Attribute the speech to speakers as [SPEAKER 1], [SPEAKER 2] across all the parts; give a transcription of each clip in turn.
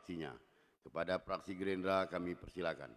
[SPEAKER 1] fraksinya. Kepada fraksi Gerindra kami persilakan.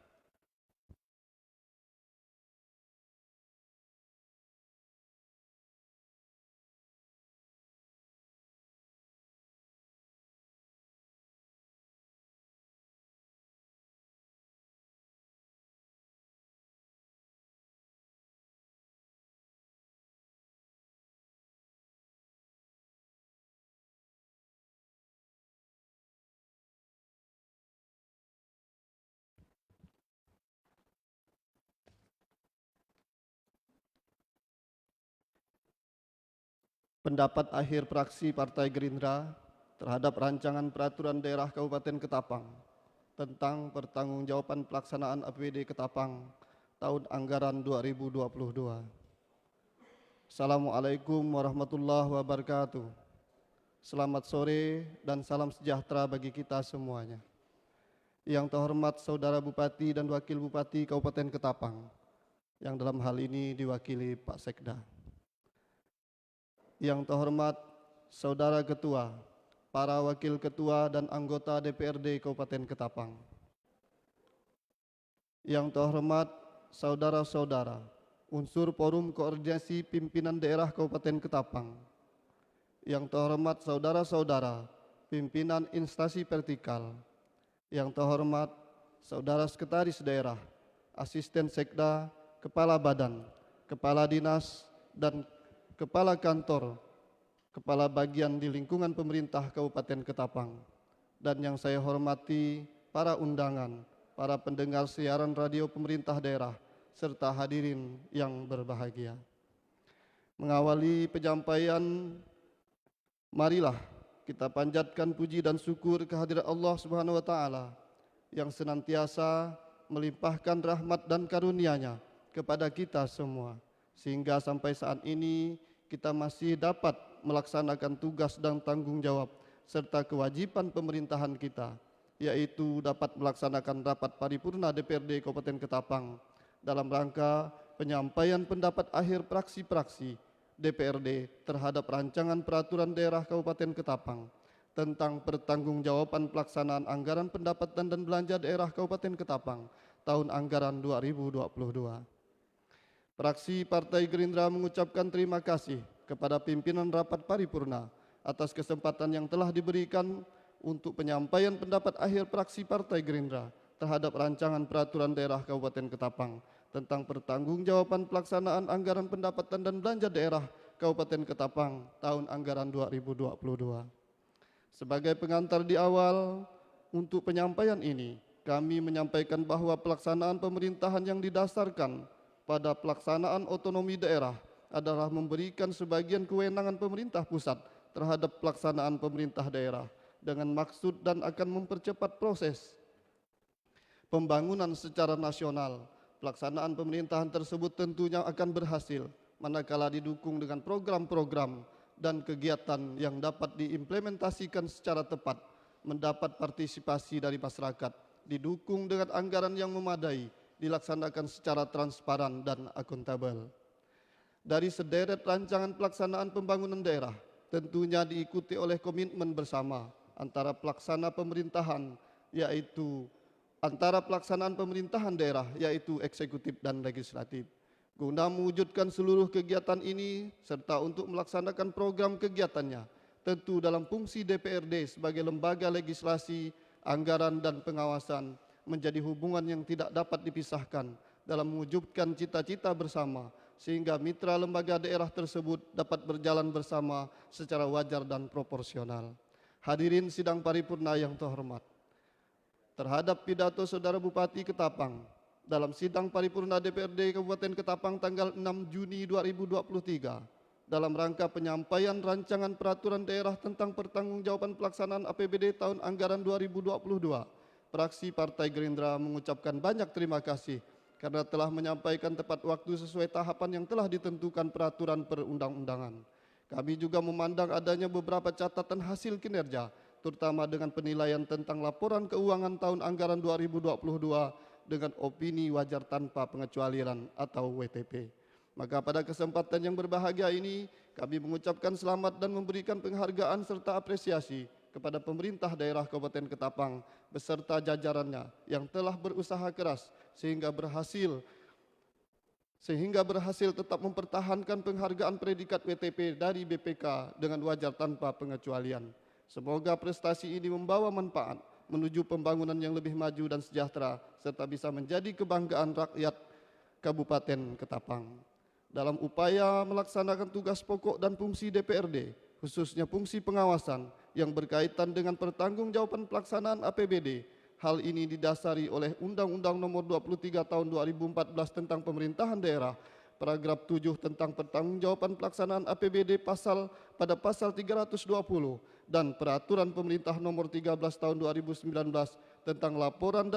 [SPEAKER 2] Pendapat akhir fraksi Partai Gerindra terhadap rancangan peraturan daerah Kabupaten Ketapang tentang pertanggungjawaban pelaksanaan APBD Ketapang tahun anggaran 2022. Assalamualaikum warahmatullahi wabarakatuh. Selamat sore dan salam sejahtera bagi kita semuanya. Yang terhormat Saudara Bupati dan Wakil Bupati Kabupaten Ketapang, yang dalam hal ini diwakili Pak Sekda. Yang terhormat Saudara Ketua, para Wakil Ketua dan anggota DPRD Kabupaten Ketapang. Yang terhormat saudara-saudara, unsur Forum Koordinasi Pimpinan Daerah Kabupaten Ketapang. Yang terhormat saudara-saudara, pimpinan instansi vertikal. Yang terhormat saudara sekretaris daerah, asisten sekda, kepala badan, kepala dinas, dan kepala kantor, kepala bagian di lingkungan pemerintah Kabupaten Ketapang. Dan yang saya hormati para undangan, para pendengar siaran radio pemerintah daerah, serta hadirin yang berbahagia. Mengawali penyampaian, marilah kita panjatkan puji dan syukur kehadirat Allah Subhanahu wa Ta'ala yang senantiasa melimpahkan rahmat dan karunia-Nya kepada kita semua, sehingga sampai saat ini kita masih dapat melaksanakan tugas dan tanggung jawab serta kewajiban pemerintahan kita, yaitu dapat melaksanakan rapat paripurna DPRD Kabupaten Ketapang dalam rangka penyampaian pendapat akhir fraksi-fraksi DPRD terhadap rancangan peraturan daerah Kabupaten Ketapang tentang pertanggungjawaban pelaksanaan anggaran pendapatan dan belanja daerah Kabupaten Ketapang tahun anggaran 2022. Fraksi Partai Gerindra mengucapkan terima kasih kepada pimpinan rapat paripurna atas kesempatan yang telah diberikan untuk penyampaian pendapat akhir fraksi Partai Gerindra terhadap rancangan peraturan daerah Kabupaten Ketapang tentang pertanggungjawaban pelaksanaan anggaran pendapatan dan belanja daerah Kabupaten Ketapang tahun anggaran 2022. Sebagai pengantar di awal untuk penyampaian ini, kami menyampaikan bahwa pelaksanaan pemerintahan yang didasarkan pada pelaksanaan otonomi daerah adalah memberikan sebagian kewenangan pemerintah pusat terhadap pelaksanaan pemerintah daerah dengan maksud dan akan mempercepat proses pembangunan secara nasional. Pelaksanaan pemerintahan tersebut tentunya akan berhasil manakala didukung dengan program-program dan kegiatan yang dapat diimplementasikan secara tepat, mendapat partisipasi dari masyarakat, didukung dengan anggaran yang memadai, dilaksanakan secara transparan dan akuntabel. Dari sederet rancangan pelaksanaan pembangunan daerah, tentunya diikuti oleh komitmen bersama antara pelaksanaan pemerintahan daerah yaitu eksekutif dan legislatif, guna mewujudkan seluruh kegiatan ini serta untuk melaksanakan program kegiatannya, tentu dalam fungsi DPRD sebagai lembaga legislasi, anggaran dan pengawasan menjadi hubungan yang tidak dapat dipisahkan dalam mewujudkan cita-cita bersama, sehingga mitra lembaga daerah tersebut dapat berjalan bersama secara wajar dan proporsional. Hadirin sidang paripurna yang terhormat, terhadap pidato Saudara Bupati Ketapang dalam sidang paripurna DPRD Kabupaten Ketapang tanggal 6 Juni 2023 dalam rangka penyampaian rancangan peraturan daerah tentang pertanggungjawaban pelaksanaan APBD tahun anggaran 2022, fraksi Partai Gerindra mengucapkan banyak terima kasih karena telah menyampaikan tepat waktu sesuai tahapan yang telah ditentukan peraturan perundang-undangan. Kami juga memandang adanya beberapa catatan hasil kinerja, terutama dengan penilaian tentang laporan keuangan tahun anggaran 2022 dengan opini wajar tanpa pengecualian atau WTP. Maka pada kesempatan yang berbahagia ini, kami mengucapkan selamat dan memberikan penghargaan serta apresiasi kepada pemerintah daerah Kabupaten Ketapang beserta jajarannya yang telah berusaha keras sehingga berhasil tetap mempertahankan penghargaan predikat WTP dari BPK dengan wajar tanpa pengecualian. Semoga prestasi ini membawa manfaat menuju pembangunan yang lebih maju dan sejahtera serta bisa menjadi kebanggaan rakyat Kabupaten Ketapang. Dalam upaya melaksanakan tugas pokok dan fungsi DPRD, khususnya fungsi pengawasan yang berkaitan dengan pertanggungjawaban pelaksanaan APBD, hal ini didasari oleh Undang-Undang Nomor 23 Tahun 2014 tentang Pemerintahan Daerah, paragraf 7 tentang pertanggungjawaban pelaksanaan APBD pada pasal 320 dan Peraturan Pemerintah Nomor 13 Tahun 2019 tentang laporan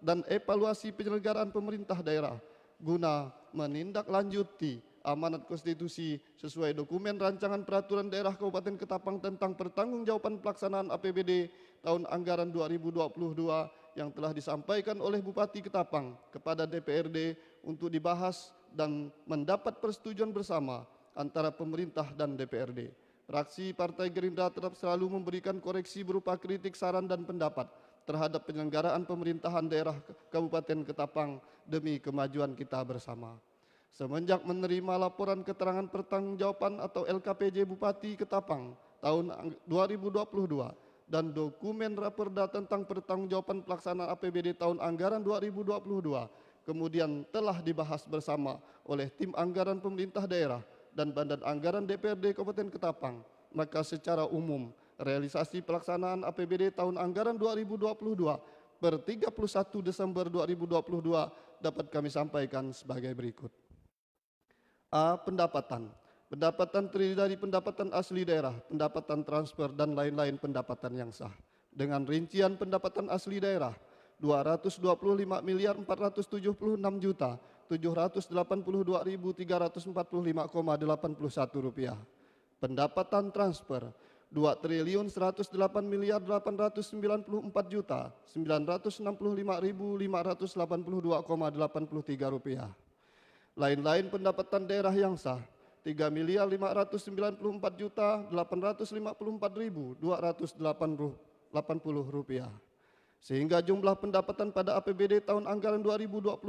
[SPEAKER 2] dan evaluasi penyelenggaraan pemerintah daerah guna menindaklanjuti amanat konstitusi sesuai dokumen rancangan peraturan daerah Kabupaten Ketapang tentang pertanggungjawaban pelaksanaan APBD tahun anggaran 2022 yang telah disampaikan oleh Bupati Ketapang kepada DPRD untuk dibahas dan mendapat persetujuan bersama antara pemerintah dan DPRD. Fraksi Partai Gerindra tetap selalu memberikan koreksi berupa kritik, saran, dan pendapat terhadap penyelenggaraan pemerintahan daerah Kabupaten Ketapang demi kemajuan kita bersama. Semenjak menerima laporan keterangan pertanggungjawaban atau LKPJ Bupati Ketapang tahun 2022 dan dokumen raperda tentang pertanggungjawaban pelaksanaan APBD tahun anggaran 2022, kemudian telah dibahas bersama oleh tim anggaran pemerintah daerah dan Badan Anggaran DPRD Kabupaten Ketapang, maka secara umum realisasi pelaksanaan APBD tahun anggaran 2022 per 31 Desember 2022 dapat kami sampaikan sebagai berikut. A. Pendapatan. Pendapatan terdiri dari pendapatan asli daerah, pendapatan transfer, dan lain-lain pendapatan yang sah. Dengan rincian pendapatan asli daerah, 225.472.782.345,81 rupiah. Pendapatan transfer, 2.184.965.582,83 rupiah. Lain-lain pendapatan daerah yang sah, 3.594.854.280 rupiah. Sehingga jumlah pendapatan pada APBD tahun anggaran 2022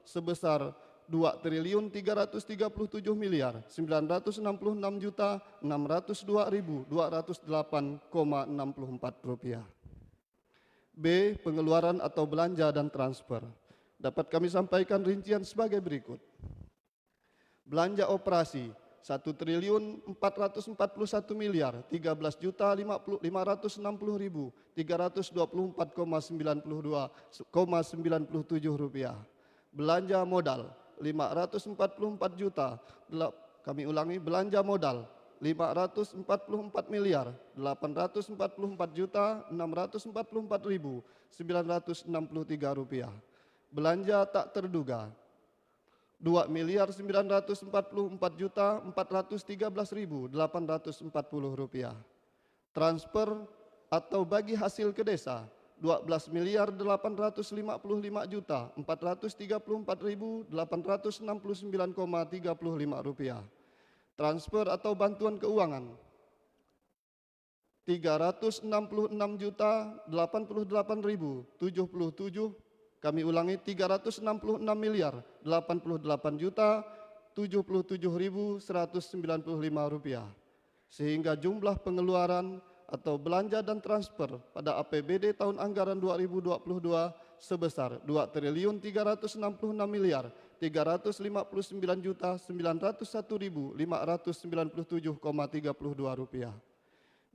[SPEAKER 2] sebesar 2.336.966.208,64 rupiah. B. Pengeluaran atau belanja dan transfer. Dapat kami sampaikan rincian sebagai berikut. Belanja operasi 1.441.350.524,97 rupiah. Belanja modal 544 juta, kami ulangi, belanja modal 544.844.644.963 rupiah. Belanja tak terduga 2.944.413.840 rupiah. Transfer atau bagi hasil ke desa 12.854.439,35 rupiah. Transfer atau bantuan keuangan 366.088.077, kami ulangi 366.088.077.195 rupiah. Sehingga jumlah pengeluaran atau belanja dan transfer pada APBD tahun anggaran 2022 sebesar 2.369.901.597,32 rupiah.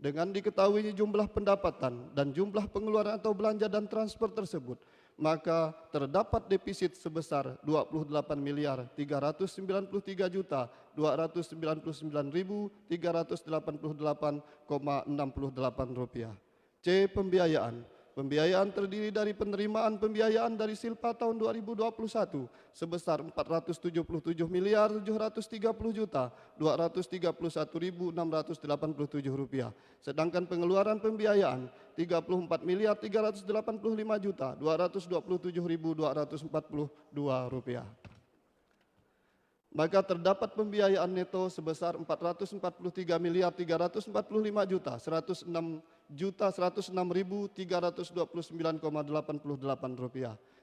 [SPEAKER 2] Dengan diketahui jumlah pendapatan dan jumlah pengeluaran atau belanja dan transfer tersebut, maka terdapat defisit sebesar 28.399.289.388,68 rupiah. C. Pembiayaan. Pembiayaan terdiri dari penerimaan pembiayaan dari Silpa tahun 2021 sebesar 470.730.231.687 rupiah. Sedangkan pengeluaran pembiayaan 34.385.227.242 rupiah. Maka terdapat pembiayaan neto sebesar 443.345.106.242 Rp106.329,88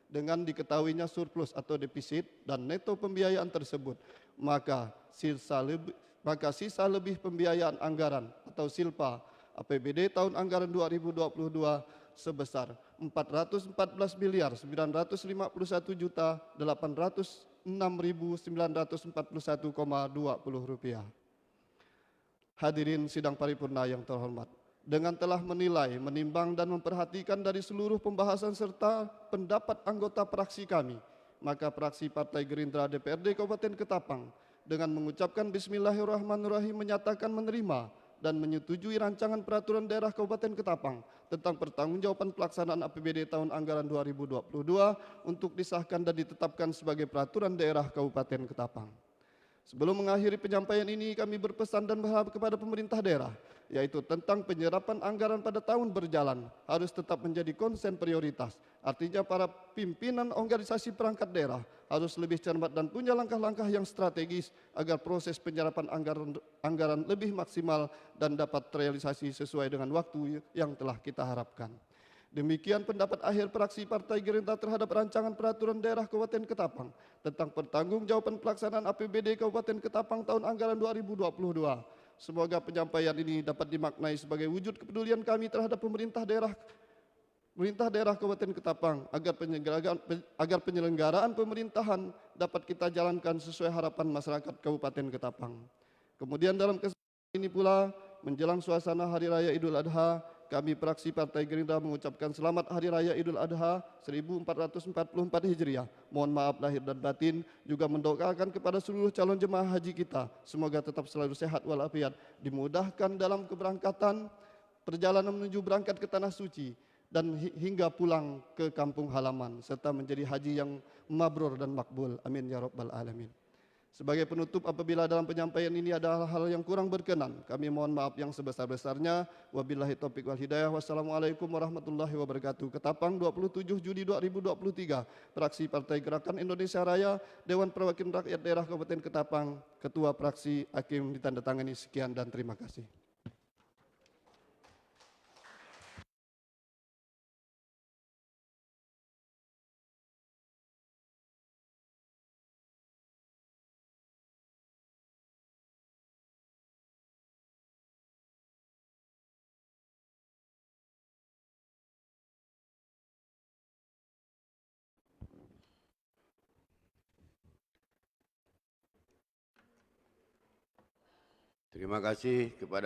[SPEAKER 2] dengan diketahuinya surplus atau defisit dan neto pembiayaan tersebut, maka sisa lebih pembiayaan anggaran atau silpa APBD tahun anggaran 2022 sebesar Rp414.959.841,20. Hadirin sidang paripurna yang terhormat, dengan telah menilai, menimbang dan memperhatikan dari seluruh pembahasan serta pendapat anggota praksi kami, maka praksi Partai Gerindra DPRD Kabupaten Ketapang dengan mengucapkan Bismillahirrahmanirrahim menyatakan menerima dan menyetujui rancangan peraturan daerah Kabupaten Ketapang tentang pertanggungjawaban pelaksanaan APBD tahun anggaran 2022 untuk disahkan dan ditetapkan sebagai peraturan daerah Kabupaten Ketapang. Sebelum mengakhiri penyampaian ini, kami berpesan dan berharap kepada pemerintah daerah, yaitu tentang penyerapan anggaran pada tahun berjalan harus tetap menjadi konsen prioritas. Artinya para pimpinan organisasi perangkat daerah harus lebih cermat dan punya langkah-langkah yang strategis agar proses penyerapan anggaran lebih maksimal dan dapat terrealisasi sesuai dengan waktu yang telah kita harapkan. Demikian pendapat akhir praksi Partai Gerindra terhadap rancangan peraturan daerah Kabupaten Ketapang tentang pertanggungjawaban pelaksanaan APBD Kabupaten Ketapang tahun anggaran 2022. Semoga penyampaian ini dapat dimaknai sebagai wujud kepedulian kami terhadap pemerintah daerah Kabupaten Ketapang agar penyelenggaraan pemerintahan dapat kita jalankan sesuai harapan masyarakat Kabupaten Ketapang. Kemudian dalam kesempatan ini pula menjelang suasana Hari Raya Idul Adha, kami praksi Partai Gerindra mengucapkan selamat Hari Raya Idul Adha 1444 Hijriah. Mohon maaf lahir dan batin, juga mendoakan kepada seluruh calon jemaah haji kita, semoga tetap selalu sehat walafiat, dimudahkan dalam keberangkatan, perjalanan menuju berangkat ke Tanah Suci, dan hingga pulang ke kampung halaman, serta menjadi haji yang mabrur dan makbul. Amin ya rabbal alamin. Sebagai penutup, apabila dalam penyampaian ini ada hal yang kurang berkenan, kami mohon maaf yang sebesar-besarnya. Wabillahi taufiq wal hidayah. Wassalamualaikum warahmatullahi wabarakatuh. Ketapang 27 Juli 2023. Praksi Partai Gerakan Indonesia Raya, Dewan Perwakilan Rakyat Daerah Kabupaten Ketapang, Ketua Praksi Hakim ditandatangani. Sekian dan terima kasih.
[SPEAKER 1] Terima kasih kepada